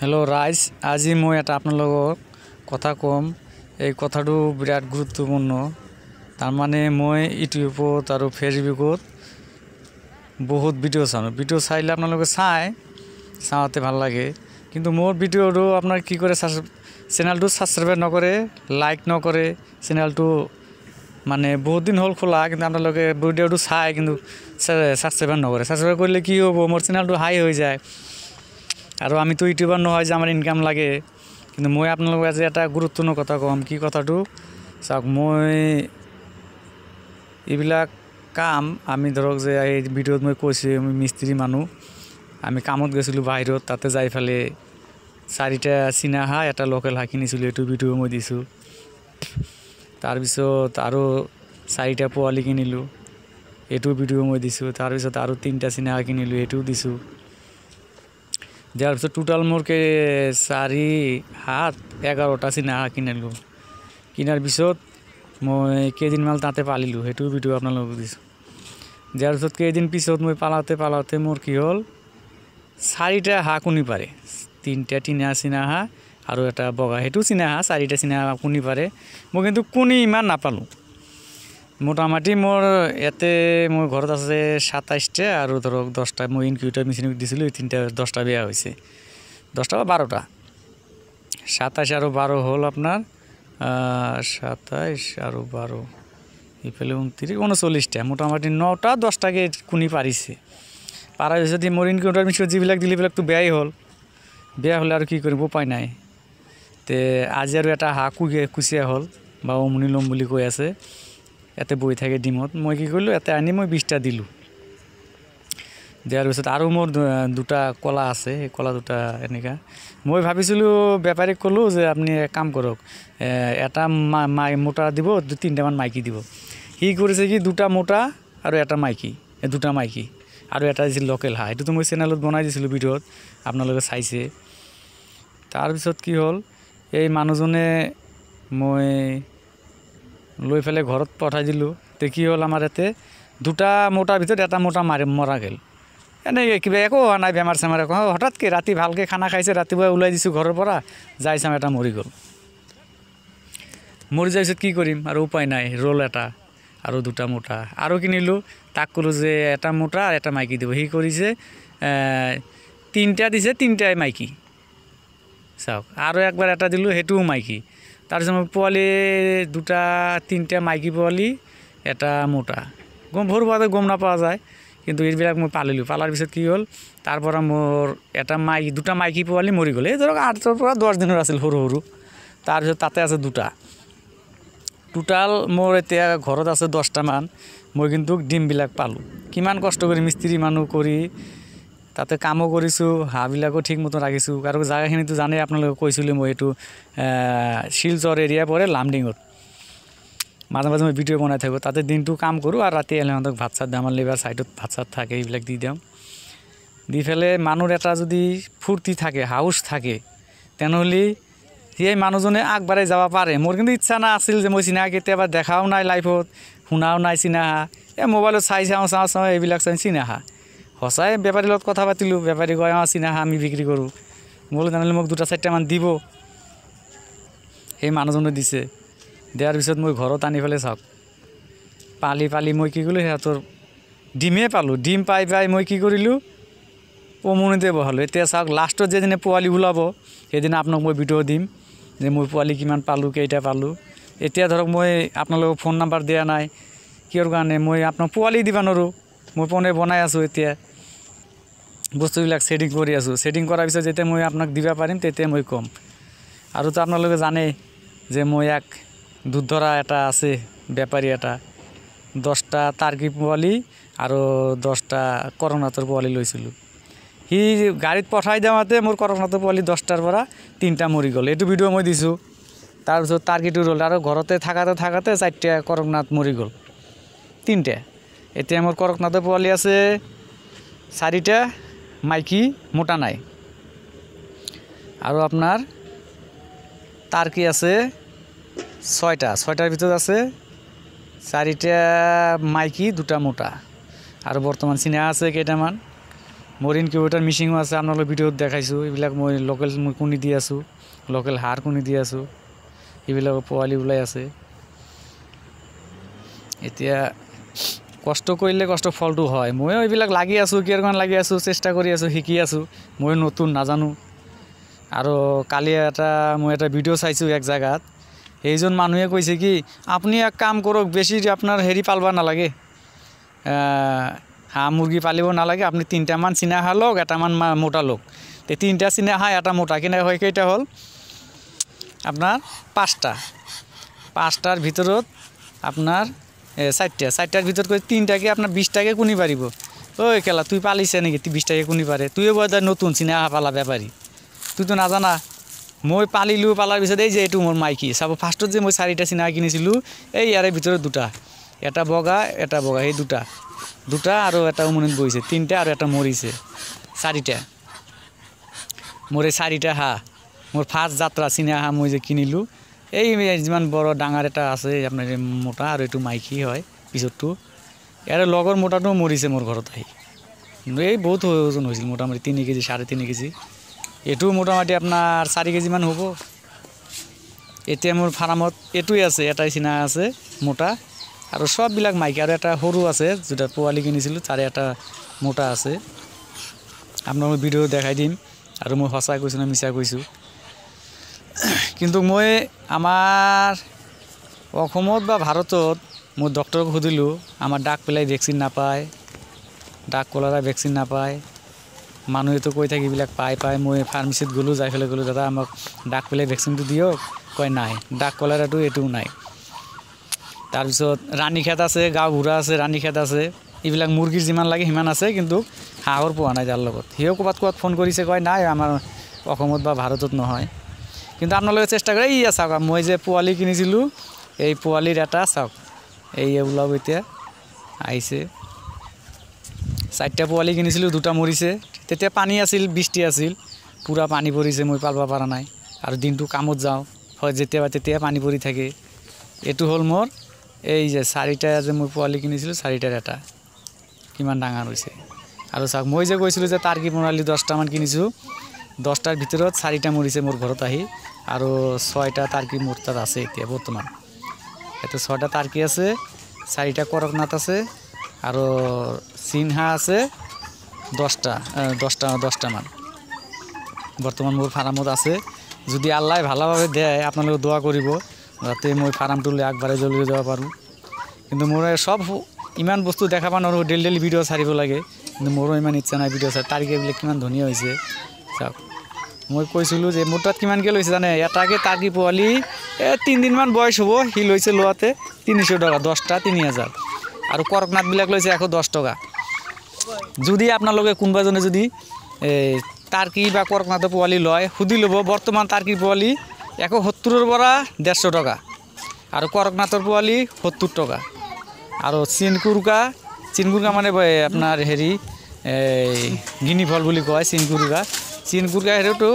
Hello rise आज मैं এটা আপোনালোকক কথা কম এই কথাটো বিৰাট গুৰুত্বপূৰ্ণ তাৰ মানে মই ইউটিউবত আৰু ফেসবুকত বহুত ভিডিও চাইলে আপোনালোকে চাওঁতে ভাল লাগে কিন্তু মোৰ ভিডিওটো আপোনাৰ কি কৰে চেনেলটো সাবস্ক্ৰাইব নকৰে লাইক নকৰে চেনেলটো মানে বহুত দিন হল খোলা কিন্তু আপোনালোকে ভিডিওটো চাই কিন্তু সাবস্ক্রাইব নকৰে সাবস্ক্ৰাইব কৰিলে কি হ'ব মোৰ চেনেলটো হাই হৈ যায় আৰু আমি তো ইউটিউবাৰ নহয় যে আমাৰ ইনকাম লাগে কিন্তু মই আপোনালোকক আজি এটা গুৰুত্বপূৰ্ণ কথা কম কি কথাটো চাওক মই এইবিলাক কাম আমি ধৰক যে এই ভিডিওত মই কৈছো আমি মিস্ত্ৰি মানুহ আমি কামত গৈছিলো বাহিৰত তাতে যাই ফেলে চাৰিটা চিনা হা এটা লোকেল হা কিনিছিলো এটো ভিডিও মই দিছো তাৰ পিছত আৰু চাৰিটা পোৱালি কিনিলো এটো ভিডিও মই দিছো তাৰ পিছত আৰু তিনটা চিনা হা কিনিলো এটো দিছো যার পিছত টোটাল মোর কে 4-11টা চিনা কিনিলো কিনার পিছত মই কেদিন মাল তাতে পালিলো হেতু ভিডিও আপোনালোকক দিছো যার পিছত কেদিন পিছত মই পালাতে মোর কি হল 4টা হা কুনি পারে 3টা চিনা হা আৰু এটা বগা হেতু চিনা হা 4টা চিনা কুনি পাৰে মই কিন্তু কুনি ইমান নাপালো মোটামুটি মোৰ এতে মোৰ ঘৰত আছে 27টা আৰু ধৰক 10টা মই ইনকিউবেটর মেশিন দিছিলো 3টা 10টা বেয়া হইছে 10টা বা 12টা 27 আৰু 12 হল আপনাৰ 27 আৰু 12 ইফালে 29 39টা মোটামুটি 9টা 10টাকে কুনি পারিছে পারা যদি মোর ইনকিউবেটর মেশিন জিবিলাক দিলিবিলাক তো বেয়াই হল বেয়া হলে আর কি করব উপায় নাই তে আজি আৰু এটা হা কুচিয়া হল বা অমনি লম বুলি কৈ আছে এতে বই থাকে ডিমত মই কি কইলো এতে আনি মই 20টা দিলু দেয়ার পিছত আৰু মোর দুটা কলা আছে এই কলা দুটা এনেকা মই ভাবিছিলো ব্যাপারে কলো যে আপনি এক কাম করক এটা মোটা দিব তিনটা মান মাইকি দিব হি করেছে কি দুটা মোটা আৰু এটা মাইকি দুটা মাইকি আৰু এটা যে লোকেল হা এটো তো মই চ্যানেলত বনাই দিছিলো ভিডিওত আপোনালোকে চাইছে তাৰ পিছত কি হল এই মানুহজনে মই লৈ ফেলে ঘৰত পঠাই দিলো তে কি হল আমার এতে দুটা মোটা ভিতর এটা মোটা মরা গেল এনে কিবা একো নাই বেমার সেমার হঠাৎ কি রাতি ভালকে খানা খাইছে ৰাতিপুৱা ওলাই দিছো ঘৰৰ পৰা যাইছাম এটা মৰি গল মৰি যাইছত কি কৰিম আৰু উপায় নাই ৰোল এটা আৰু দুটা মোটা আৰু কিনিলো তাক কলো যে এটা মোটা আৰ এটা মাইকি দিব হি কৰিছে 3টা দিছে 3টাই মাইকি চাওক আৰু একবার এটা দিলো হেতুও মাইকি তার সময় পোয়ালি দুটা 3টা মাইকি পোয়ালি এটা মোটা গম ভরবাদে গম না পাওয়া যায় কিন্তু এইবিলাক মই পালিলো পালার পিছত কি হল তারপর মোর এটা দুটা মাইকি পোয়ালি মরি গেল এই ধরক 8 পৰা 10 দিনেৰ আছিল সৰু সৰু তাৰ পিছত তাতে আছে দুটা টোটাল মোৰ এতিয়া ঘৰত আছে 10টা মান মই কিন্তু ডিমবিলাক পালো কিমান কষ্ট কৰি মিস্ত্ৰি মানুহ কৰি তাতে কামো কৰিছো হাবিলাকো ঠিক মতো ৰাখিছো আৰু জায়গাখিনি তো জানে আপোনালোকে কৈছিলো মই এটো শিলচৰ এৰিয়া পৰে লামডিঙত মাঝে মাঝে মই ভিডিও বনাই থাকো তাতে দিনটো কাম কৰো আৰ ৰাতে এলে আমাদেৰ ভাত সাত আমাৰ লেবাৰ সাইডত ভাত সাত থাকে এইবিলাক দি দিওঁ দি ফেলে মানুহৰ এটা যদি ফুৰ্তি থাকে হাউস থাকে তেনেহলে সেই মানুহজনে আগবাঢ়াই যাব পাৰে মোৰ কিন্তু ইচ্ছা না আছিল যে মই চিনা কেতিয়াবা দেখাও নাই লাইফত শুনাও নাই চিনা এই মোবাইলত চাওঁ এইবিলাক চিনা সঁচাই বেপাৰীৰ লগত কথা পাতিলো বেপাৰী কয় চিনা আমি বিক্ৰী কৰো মই জানিলে মোক 2-4টা মান দিব এই মানুহজনে দিছে দেয়ার পিছত মই ঘৰত আনি ফেলে চাওক পালি মই কি কৰিলো সিহঁতৰ ডিমে পালো ডিম পাই মই কি কৰিলো উমনিতে বহালো এতিয়া চাওক লাষ্টত যেদিনে পোৱালি ওলাব সেইদিনা আপোনাক মই ভিডিও দিম যে মই পোৱালি কিমান পালো কেইটা পালো এতিয়া ধৰক মই আপোনালোকক ফোন নাম্বাৰ দিয়া নাই কিয়ৰ কাৰণে মই আপোনাক পোৱালি দিবা নৰো মই ফোনে বনাই আছো এতিয়া বস্তুবিলাক সেটিং কৰি আছো সেটিং কৰাৰ পিছত যেতিয়া মই আপোনাক দিবা পাৰিম তেতিয়া মই কম আৰু তো আপোনালোকে জানে যে মই এক দুধ ধৰা এটা আছে ব্যাপাৰী এটা 10টা তাৰ্কি পোৱালি আৰু 10টা কৰোনাতৰ পোৱালি লৈছিলো হি গাড়ীত পঠাই দেওয়াতে মোৰ কৰোনাতৰ পোৱালি 10টাৰ পৰা 3টা মৰি গল এটো ভিডিও মই দিছো তাৰ পিছত তাৰ্কিটো ৰল আৰু ঘৰতে থাকাতে 4টা কৰোনাত মৰি গল 3টা এতিয়া মোৰ কৰোনাতৰ পোৱালি আছে 4টা মাইকি মোটা নাই আৰু আপনার তার্কি আছে 6টার ভিতর আছে 4টা মাইকি 2টা মোটা আর বর্তমান চিনা আছে কেটামান মোৰ ইনকিউবেটাৰ মিচিঙো আছে, আপোনালোক ভিডিঅ'ত দেখাইছোঁ। এইবিলাক মই লোকেল কণী দি আছোঁ, লোকেল হাঁহৰ কণী দি আছোঁ, এইবিলাকৰ পোৱালি ওলাই আছে। এতিয়া কষ্ট কৰিলে কষ্ট ফলটো হয়। ময়ো এইবিলাক লাগি আছোঁ, কিহৰ কাৰণে লাগি আছোঁ, চেষ্টা কৰি আছোঁ, শিকি আছোঁ। মই নতুন নাজানো। আৰু কালি মই এটা ভিডিঅ' চাইছোঁ এক জেগাত, সেইজন মানুহে কৈছে কি আপুনি এক কাম কৰক, বেছি আপোনাৰ পালব নালাগে, হাঁহ মুৰ্গী পালিব নালাগে, আপুনি 3টামান চীনা হাঁহ লওক, এটামান মোটা লওক। 3টা চীনা হাঁহ এটা মোটা কিনা হয় কেইটা হ'ল আপোনাৰ 5টাৰ ভিতৰত আপোনাৰ 4টাৰ ভিতৰত 3টাকে আপোনাৰ 20টাকে কণী পাৰিব। ঐ কেলা তুই পালিছে নেকি 20টাকে কণী পাৰে? তুইও বোধ নতুন চীনা হাঁহ পালা বেপাৰী, তুইতো নাজানা। মই পালিলোঁ, পালাৰ পিছত এই যে এইটো মোৰ মাইকী চাব। ফাৰ্ষ্টত যে মই 4টা চীনা কিনিছিলোঁ, এই ইয়াৰে ভিতৰত 2টা, এটা বগা সেই দুটা আৰু এটা উমনিত বহিছে, 3টা আৰু এটা মৰিছে, 4টা। মোৰ এই 4টা হাঁহ মোৰ ফাৰ্ষ্ট যাত্ৰা চীনা হাঁহ মই যে কিনিলোঁ। এই যিমান বড় ডাঙৰ এটা আছে আপোনাৰ মোটা, আৰু এইটো মাইকী হয় পিছতটো। ইয়াৰে লগৰ মোটাটো মৰিছে মোৰ ঘৰত আহি। কিন্তু এই বহুত ওজন হৈছিল, মোটামুটি 3 কেজি 3.5 কেজি। এইটো মোটামুটি আপোনাৰ 4 কেজিমান হ'ব। এতিয়া মোৰ ফাৰ্মত এইটোৱে আছে, এটাই চীনা আছে মোটা, আৰু সববিলাক মাইকী, আৰু এটা সৰু আছে যেটা পোৱালি কিনিছিলোঁ, তাৰে এটা মোটা আছে। আপোনালোক ভিডিঅ' দেখাই দিম। আৰু মই সঁচা কৈছোঁ না মিছা কৈছোঁ। কিন্তু মই আমাৰ অসমত বা ভাৰতত মই ডক্টৰক সুধিলোঁ, আমাৰ ডাক পেলাই ভেকচিন নাপায়, ডাক কলাৰা ভেকচিন নাপায়। মানুহেতো কৈ থাকে এইবিলাক পায়। মই ফাৰ্মাচীত গ'লোঁ, যাই পেলাই গ'লোঁ, দাদা আমাক ডাক পেলাই ভেকচিনটো দিয়ক। কয় নাই, ডাক কলাৰাটো এইটোও নাই। তাৰপিছত ৰাণীখেত আছে, গাঁওবুঢ়া আছে, ৰাণীখেত আছে, এইবিলাক মুৰ্গীৰ যিমান লাগে সিমান আছে, কিন্তু হাঁহৰ পোৱা নাই তাৰ লগত। সিও ক'ৰবাত ফোন কৰিছে, কয় নাই আমাৰ অসমত বা ভাৰতত নহয়। কিন্তু আপোনালোকে চেষ্টা কৰে, এই চাওক মই যে পোৱালি কিনিছিলোঁ, এই পোৱালিৰ এটা চাওক, এই ওলাব এতিয়া আহিছে। 4টা পোৱালি কিনিছিলোঁ, 2টা মৰিছে। তেতিয়া পানী আছিল, বৃষ্টি আছিল, পূৰা পানী পৰিছে, মই পালব পৰা নাই। আৰু দিনটো কামত যাওঁ, হয় যেতিয়া পানী পৰি থাকে। এইটো হ'ল মোৰ এই যে 4টা যে মই পোৱালি কিনিছিলোঁ, 4টাৰ এটা কিমান ডাঙৰ হৈছে। আৰু চাওক মই যে কৈছিলোঁ যে টাৰ্কি প্ৰণালী 10টামান কিনিছোঁ, 10টাৰ ভিতৰত 4টা মৰিছে মোৰ ঘৰত আহি, আৰু 6টা টাৰ্কি মোৰ তাত আছে এতিয়া বৰ্তমান। ইয়াতে 6টা টাৰ্কি আছে, 4টা কৰকনাথ আছে, আৰু চীন হাঁহ আছে 10টামান বৰ্তমান মোৰ ফাৰ্মত আছে। যদি আল্লাহ ভালভাৱে দিয়ে, আপোনালোকে দোৱা কৰিব যাতে মই ফাৰ্মটো লৈ আগবাঢ়াই লৈ যাব পাৰোঁ। কিন্তু মোৰ সব ইমান বস্তু দেখাব নোৱাৰোঁ, ডেইলি ভিডিঅ' চাৰিব লাগে। কিন্তু মোৰো ইমান ইচ্ছা নাই ভিডিঅ' চাই। টাৰ্কিবিলাক কিমান ধুনীয়া হৈছে চাওক। মই কৈছিলোঁ যে মোৰ তাত কিমানকৈ লৈছে জানে, এটাকে টাৰ্কি পোৱালি 3 দিনমান বয়স হ'ব, সি লৈছে লোৱাতে 300 টকা, 10টা 3000। আৰু কৰকনাথবিলাক লৈছে 110 টকা। যদি আপোনালোকে কোনোবাজনে যদি টাৰ্কি বা কৰকনাথৰ পোৱালি লয়, সুধি ল'ব। বৰ্তমান টাৰ্কি পোৱালি 170ৰ পৰা 150 টকা, আৰু কৰকনাথৰ পোৱালি 70 টকা। আৰু চিনকুৰুকা মানে আপোনাৰ গিনি ফল বুলি কয় চিনকুৰুকা। সেইটোতো